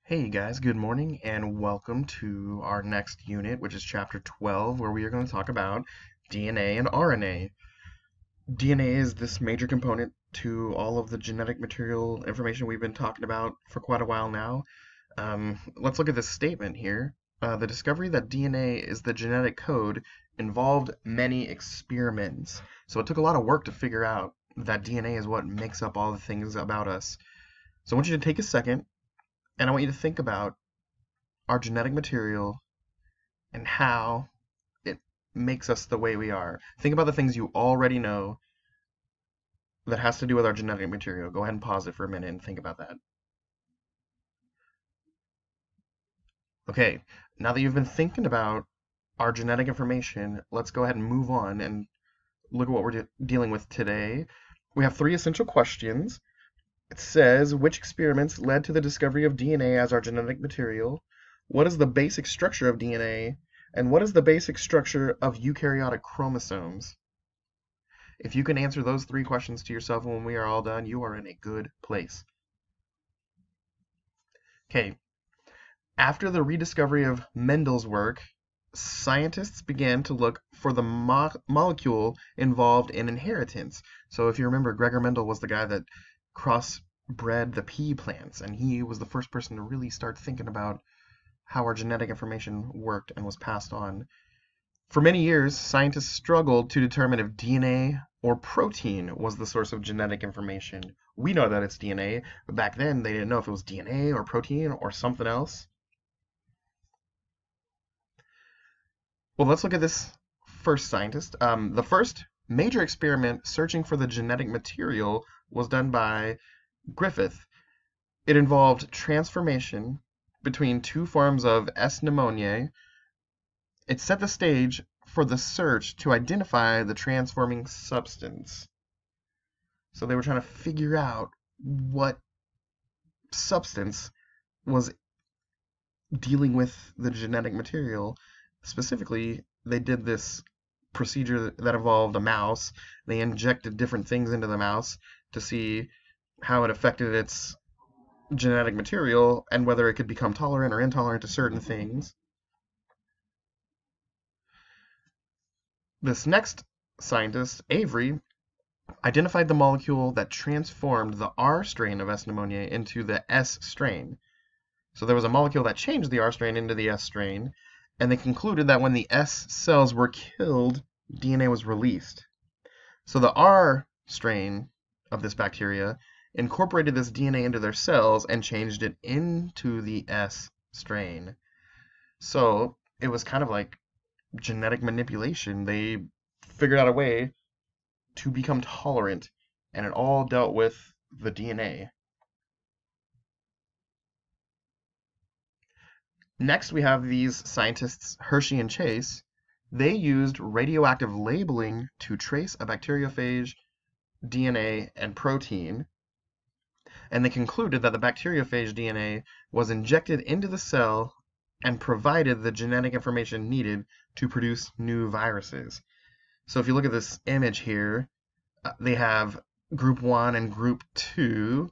Hey guys, good morning and welcome to our next unit, which is chapter 12, where we are going to talk about DNA and RNA. DNA is this major component to all of the genetic material information we've been talking about for quite a while now. Let's look at this statement here. The discovery that DNA is the genetic code involved many experiments. So it took a lot of work to figure out that DNA is what makes up all the things about us. So I want you to take a second and I want you to think about our genetic material and how it makes us the way we are. Think about the things you already know that has to do with our genetic material. Go ahead and pause it for a minute and think about that. Okay, now that you've been thinking about our genetic information, let's go ahead and move on and look at what we're dealing with today. We have three essential questions. It says, which experiments led to the discovery of DNA as our genetic material? What is the basic structure of DNA? And what is the basic structure of eukaryotic chromosomes? If you can answer those three questions to yourself when we are all done, you are in a good place. Okay, after the rediscovery of Mendel's work, scientists began to look for the molecule involved in inheritance. So if you remember, Gregor Mendel was the guy that crossbred the pea plants, and he was the first person to really start thinking about how our genetic information worked and was passed on. For many years, scientists struggled to determine if DNA or protein was the source of genetic information. We know that it's DNA, but back then they didn't know if it was DNA or protein or something else. Well, let's look at this first scientist. The first major experiment searching for the genetic material was done by Griffith. It involved transformation between two forms of S. pneumoniae. It set the stage for the search to identify the transforming substance. So they were trying to figure out what substance was dealing with the genetic material. Specifically, they did this procedure that involved a mouse. They injected different things into the mouse to see how it affected its genetic material and whether it could become tolerant or intolerant to certain things. This next scientist, Avery, identified the molecule that transformed the R strain of S. pneumoniae into the S strain. So there was a molecule that changed the R strain into the S strain, and they concluded that when the S cells were killed, DNA was released. So the R strain of this bacteria incorporated this DNA into their cells and changed it into the S strain. So it was kind of like genetic manipulation. They figured out a way to become tolerant, and it all dealt with the DNA. Next, we have these scientists, Hershey and Chase. They used radioactive labeling to trace a bacteriophage DNA and protein, and they concluded that the bacteriophage DNA was injected into the cell and provided the genetic information needed to produce new viruses. So if you look at this image here, they have group 1 and group 2.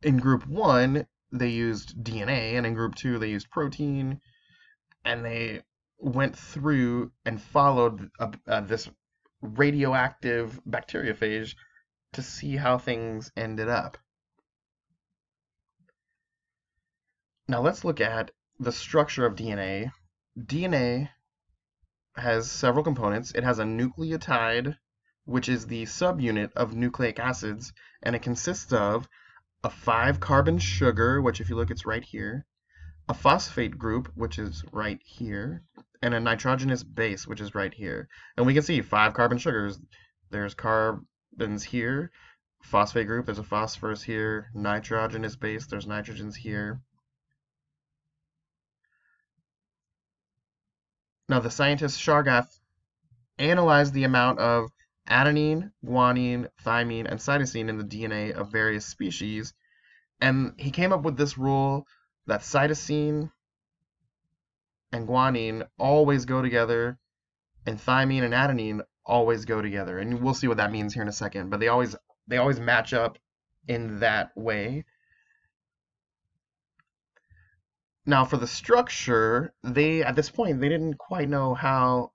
In group 1, they used DNA, and in group 2, they used protein, and they went through and followed this radioactive bacteriophage to see how things ended up. Now let's look at the structure of DNA. DNA has several components. It has a nucleotide, which is the subunit of nucleic acids, and it consists of a 5-carbon sugar, which if you look, it's right here, a phosphate group, which is right here, and a nitrogenous base, which is right here. And we can see 5-carbon sugars. There's carbons here, phosphate group, there's a phosphorus here, nitrogenous base, there's nitrogens here. Now the scientist Chargaff analyzed the amount of adenine, guanine, thymine, and cytosine in the DNA of various species, and he came up with this rule that cytosine and guanine always go together, and thymine and adenine always go together. And we'll see what that means here in a second, but they always match up in that way. Now for the structure, at this point they didn't quite know how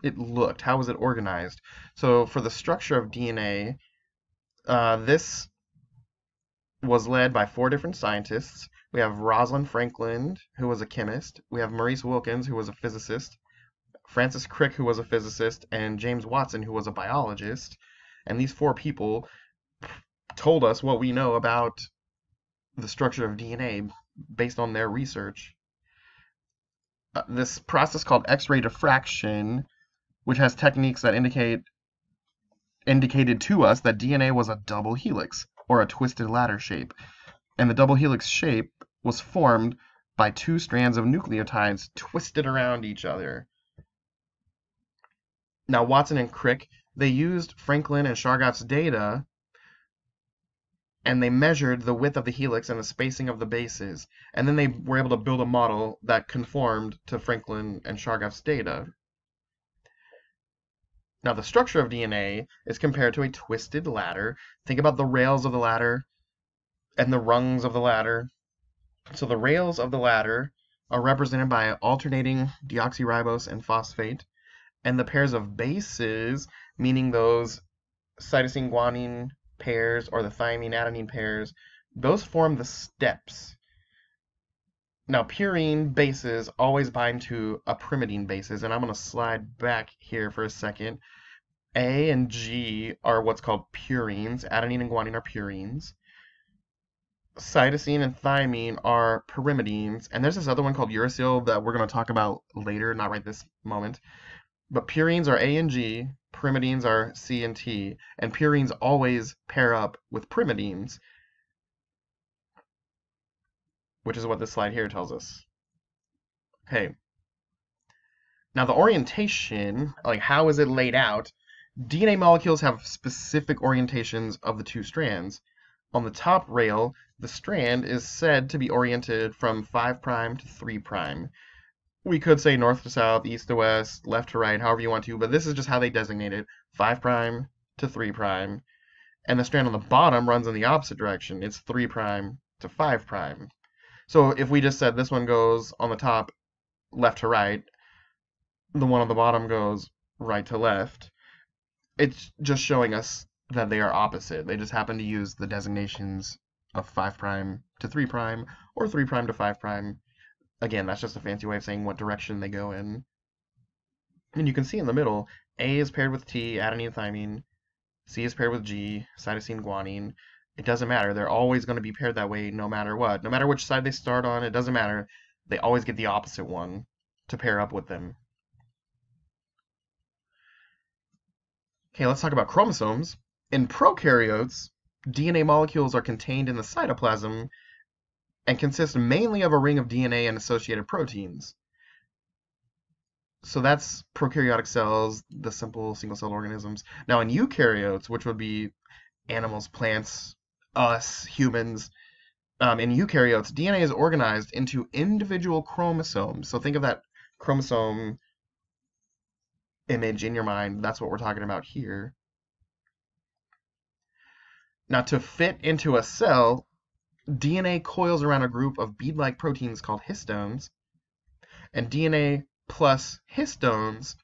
it looked, how was it organized. So for the structure of DNA, this was led by 4 different scientists. We have Rosalind Franklin, who was a chemist. We have Maurice Wilkins, who was a physicist. Francis Crick, who was a physicist, and James Watson, who was a biologist. And these 4 people told us what we know about the structure of DNA based on their research. This process called X-ray diffraction, which has techniques that indicated to us that DNA was a double helix, or a twisted ladder shape. And the double helix shape was formed by 2 strands of nucleotides twisted around each other. Now, Watson and Crick, they used Franklin and Chargaff's data, and they measured the width of the helix and the spacing of the bases. And then they were able to build a model that conformed to Franklin and Chargaff's data. Now, the structure of DNA is compared to a twisted ladder. Think about the rails of the ladder and the rungs of the ladder. So the rails of the ladder are represented by alternating deoxyribose and phosphate, and the pairs of bases, meaning those cytosine guanine pairs or the thymine adenine pairs, those form the steps. Now, purine bases always bind to a pyrimidine bases, and I'm going to slide back here for a second. A and G are what's called purines. Adenine and guanine are purines. Cytosine and thymine are pyrimidines, and there's this other one called uracil that we're going to talk about later, not right this moment. But purines are A and G, pyrimidines are C and T, and purines always pair up with pyrimidines, which is what this slide here tells us. Okay. Now the orientation, like how is it laid out? DNA molecules have specific orientations of the 2 strands. On the top rail, the strand is said to be oriented from 5' to 3'. We could say north to south, east to west, left to right, however you want to, but this is just how they designate it, 5' to 3', and the strand on the bottom runs in the opposite direction. It's 3' to 5'. So if we just said this one goes on the top left to right, the one on the bottom goes right to left, it's just showing us that they are opposite. They just happen to use the designations of 5' to 3' or 3' to 5'. Again, that's just a fancy way of saying what direction they go in. And you can see in the middle, A is paired with T, adenine, thymine. C is paired with G, cytosine, guanine. It doesn't matter. They're always going to be paired that way no matter what. No matter which side they start on, it doesn't matter. They always get the opposite one to pair up with them. Okay, let's talk about chromosomes. In prokaryotes, DNA molecules are contained in the cytoplasm and consist mainly of a ring of DNA and associated proteins. So that's prokaryotic cells, the simple single-celled organisms. Now in eukaryotes, which would be animals, plants, us, humans, in eukaryotes, DNA is organized into individual chromosomes. So think of that chromosome image in your mind. That's what we're talking about here. Now to fit into a cell, DNA coils around a group of bead-like proteins called histones, and DNA plus histones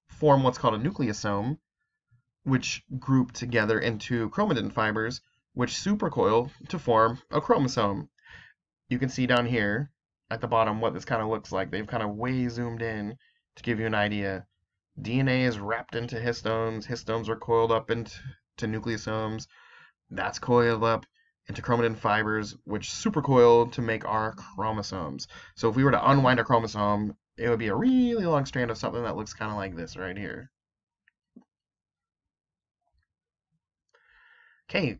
form what's called a nucleosome, which group together into chromatin fibers, which supercoil to form a chromosome. You can see down here at the bottom what this kind of looks like. They've kind of way zoomed in to give you an idea. DNA is wrapped into histones. Histones are coiled up into nucleosomes. That's coiled up into chromatin fibers, which supercoil to make our chromosomes. So if we were to unwind a chromosome, it would be a really long strand of something that looks kind of like this right here. Okay,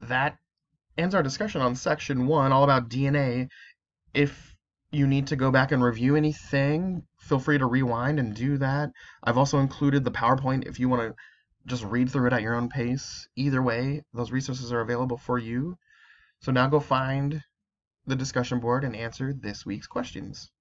that ends our discussion on section 1, all about DNA. If you need to go back and review anything, feel free to rewind and do that. I've also included the PowerPoint if you want to just read through it at your own pace. Either way, those resources are available for you. So now go find the discussion board and answer this week's questions.